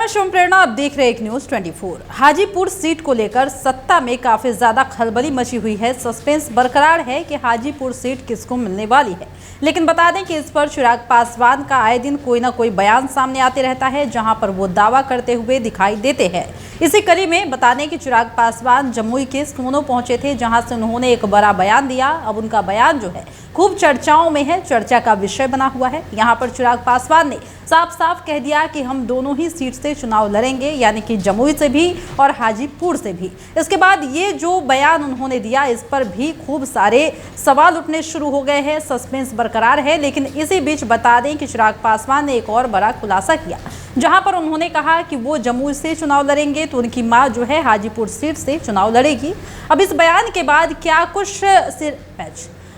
मैं शिवम प्रेरणा, आप देख रहे हैं एक न्यूज 24। हाजीपुर सीट को लेकर सत्ता में काफी ज्यादा खलबली मची हुई है। सस्पेंस बरकरार है कि हाजीपुर सीट किसको मिलने वाली है। लेकिन बता दें कि इस पर चिराग पासवान का आए दिन कोई ना कोई बयान सामने आते रहता है, जहां पर वो दावा करते हुए दिखाई देते हैं। इसी कड़ी में बता दें कि चिराग पासवान जमुई के सोनो पहुंचे थे, जहां से उन्होंने एक बड़ा बयान दिया। अब उनका बयान जो है खूब चर्चाओं में है, चर्चा का विषय बना हुआ है। यहां पर चिराग पासवान ने साफ साफ कह दिया कि हम दोनों ही सीट से चुनाव लड़ेंगे, यानी कि जमुई से भी और हाजीपुर से भी। इसके बाद ये जो बयान उन्होंने दिया, इस पर भी खूब सारे सवाल उठने शुरू हो गए हैं। सस्पेंस बरकरार है। लेकिन इसी बीच बता दें कि चिराग पासवान ने एक और बड़ा खुलासा किया, जहां पर उन्होंने कहा कि वो जमुई से चुनाव लड़ेंगे तो उनकी मां जो है हाजीपुर सीट से चुनाव लड़ेगी। अब इस बयान के बाद क्या कुछ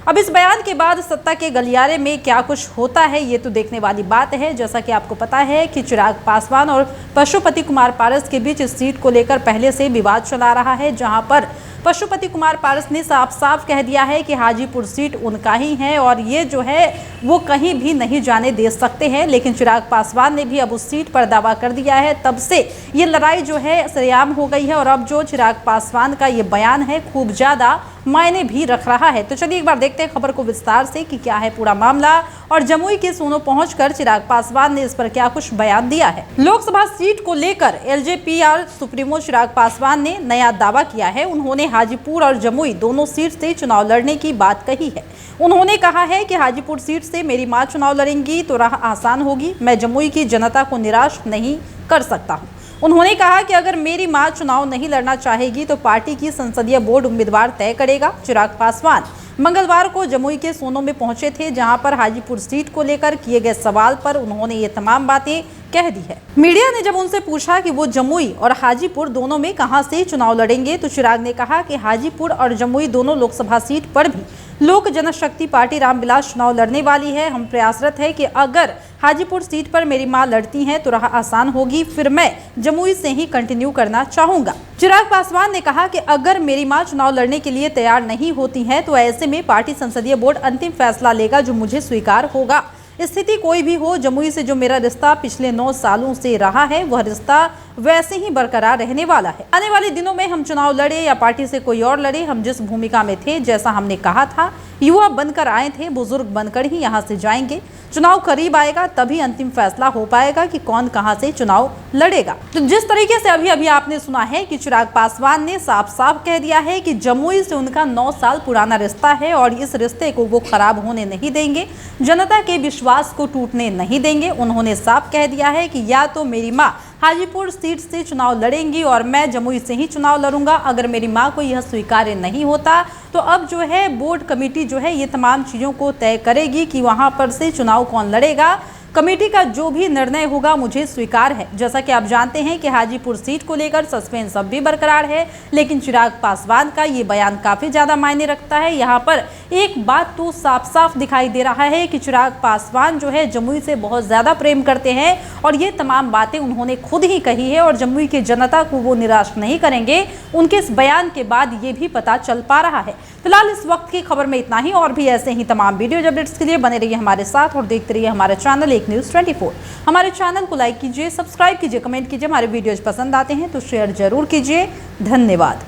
अब इस बयान के बाद सत्ता के गलियारे में क्या कुछ होता है, ये तो देखने वाली बात है। जैसा कि आपको पता है कि चिराग पासवान और पशुपति कुमार पारस के बीच इस सीट को लेकर पहले से विवाद चला रहा है, जहां पर पशुपति कुमार पारस ने साफ साफ कह दिया है कि हाजीपुर सीट उनका ही है और ये जो है वो कहीं भी नहीं जाने दे सकते हैं। लेकिन चिराग पासवान ने भी अब उस सीट पर दावा कर दिया है। तब से ये लड़ाई जो है सरेआम हो गई है और अब जो चिराग पासवान का ये बयान है खूब ज्यादा मायने भी रख रहा है। तो चलिए एक बार देखते हैं खबर को विस्तार से कि क्या है पूरा मामला और जमुई के सोनो पहुंचकर चिराग पासवान ने इस पर क्या कुछ बयान दिया है। लोकसभा सीट को लेकर एलजेपीआर सुप्रीमो चिराग पासवान ने नया दावा किया है। उन्होंने हाजीपुर और जमुई दोनों सीट से चुनाव लड़ने की बात कही है। उन्होंने कहा है कि हाजीपुर सीट से मेरी मां चुनाव लड़ेंगी तो राह आसान होगी। मैं जमुई की जनता को निराश नहीं कर सकता हूं। उन्होंने कहा कि अगर मेरी मां चुनाव नहीं लड़ना चाहेगी तो पार्टी की संसदीय बोर्ड उम्मीदवार तय करेगा। चिराग पासवान मंगलवार को जमुई के सोनो में पहुंचे थे, जहां पर हाजीपुर सीट को लेकर किए गए सवाल पर उन्होंने ये तमाम बातें कह दी है। मीडिया ने जब उनसे पूछा कि वो जमुई और हाजीपुर दोनों में कहां से चुनाव लड़ेंगे तो चिराग ने कहा कि हाजीपुर और जमुई दोनों लोकसभा सीट पर भी लोक जनशक्ति पार्टी रामविलास चुनाव लड़ने वाली है। हम प्रयासरत है कि अगर हाजीपुर सीट पर मेरी मां लड़ती हैं तो राह आसान होगी, फिर मैं जमुई से ही कंटिन्यू करना चाहूंगा। चिराग पासवान ने कहा कि अगर मेरी मां चुनाव लड़ने के लिए तैयार नहीं होती हैं तो ऐसे में पार्टी संसदीय बोर्ड अंतिम फैसला लेगा जो मुझे स्वीकार होगा। स्थिति कोई भी हो, जमुई से जो मेरा रिश्ता पिछले 9 सालों से रहा है वह रिश्ता वैसे ही बरकरार रहने वाला है। आने वाले दिनों में हम चुनाव लड़े या पार्टी से कोई और लड़े, हम जिस भूमिका में थे, जैसा हमने कहा था, युवा बनकर आए थे, बुजुर्ग बनकर ही यहाँ से जाएंगे। चुनाव करीब आएगा तभी अंतिम फैसला हो पाएगा कि कौन कहां से चुनाव लड़ेगा। तो जिस तरीके से अभी आपने सुना है कि चिराग पासवान ने साफ साफ कह दिया है कि जमुई से उनका 9 साल पुराना रिश्ता है और इस रिश्ते को वो खराब होने नहीं देंगे, जनता के विश्वास को टूटने नहीं देंगे। उन्होंने साफ कह दिया है कि या तो मेरी मां हाजीपुर सीट से चुनाव लड़ेंगी और मैं जमुई से ही चुनाव लड़ूंगा। अगर मेरी मां को यह स्वीकार्य नहीं होता तो अब जो है बोर्ड कमेटी जो है ये तमाम चीज़ों को तय करेगी कि वहां पर से चुनाव कौन लड़ेगा। कमेटी का जो भी निर्णय होगा मुझे स्वीकार है। जैसा कि आप जानते हैं कि हाजीपुर सीट को लेकर सस्पेंस अब भी बरकरार है, लेकिन चिराग पासवान का ये बयान काफी ज्यादा मायने रखता है। यहाँ पर एक बात तो साफ साफ दिखाई दे रहा है कि चिराग पासवान जो है जमुई से बहुत ज्यादा प्रेम करते हैं और ये तमाम बातें उन्होंने खुद ही कही है और जमुई की जनता को वो निराश नहीं करेंगे। उनके इस बयान के बाद ये भी पता चल पा रहा है। फिलहाल इस वक्त की खबर में इतना ही, और भी ऐसे ही तमाम वीडियो अपडेट्स के लिए बने रहिए हमारे साथ और देखते रहिए हमारे चैनल एक न्यूज 24। हमारे चैनल को लाइक कीजिए, सब्सक्राइब कीजिए, कमेंट कीजिए। हमारे वीडियोज पसंद आते हैं तो शेयर जरूर कीजिए। धन्यवाद।